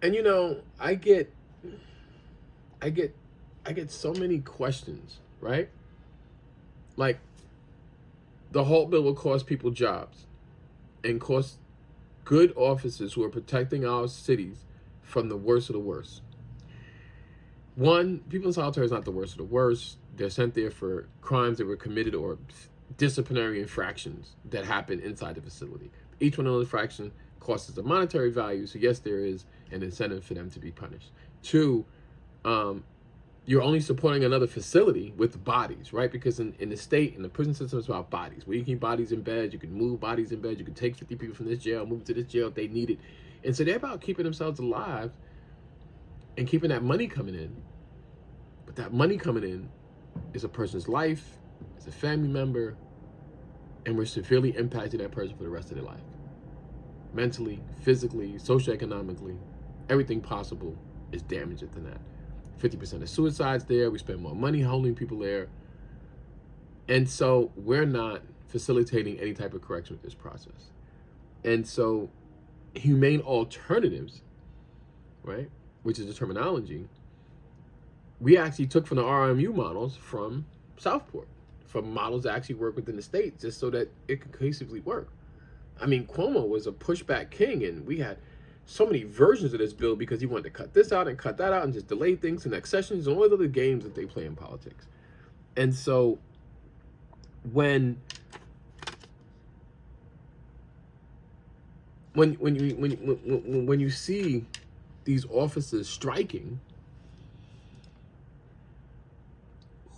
And you know, I get, I get so many questions, right? Like the Halt bill will cost people jobs and cost good officers who are protecting our cities from the worst of the worst. One, people in solitary is not the worst of the worst. They're sent there for crimes that were committed or disciplinary infractions that happen inside the facility. Each one of those infractions costs a monetary value, so yes, there is an incentive for them to be punished. Two, um, you're only supporting another facility with bodies, right? Because in the state, in the prison system, it's about bodies. Where you keep bodies in beds, you can move bodies in beds, you can take 50 people from this jail, move to this jail if they need it. And so they're about keeping themselves alive and keeping that money coming in. But that money coming in is a person's life, is a family member, and we're severely impacting that person for the rest of their life. Mentally, physically, socioeconomically, everything possible is damaged than that. 50% of suicides there. We spend more money holding people there. And so we're not facilitating any type of correction with this process. And so humane alternatives, right, which is the terminology, we actually took from the RMU models from Southport, from models that actually work within the state, just so that it could cohesively work. I mean, Cuomo was a pushback king, and we had so many versions of this bill because he wanted to cut this out and cut that out and just delay things to next sessions and all the other games that they play in politics. And so when you see these officers striking,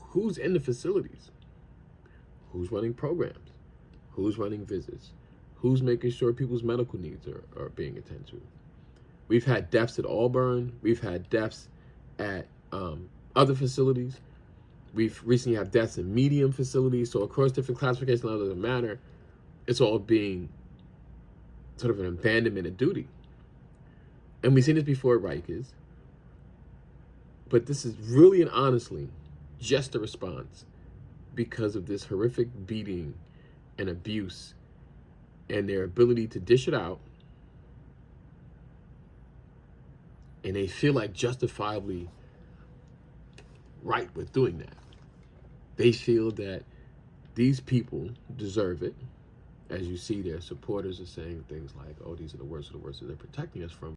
who's in the facilities? Who's running programs? Who's running visits? Who's making sure people's medical needs are being attended to? We've had deaths at Auburn. We've had deaths at other facilities. We've recently had deaths in medium facilities. So across different classifications, it doesn't matter. It's all being sort of an abandonment of duty. And we've seen this before at Rikers. But this is really and honestly just a response because of this horrific beating and abuse and their ability to dish it out. And they feel like justifiably right with doing that. They feel that these people deserve it. As you see, their supporters are saying things like, oh, these are the worst of the worst that they're protecting us from.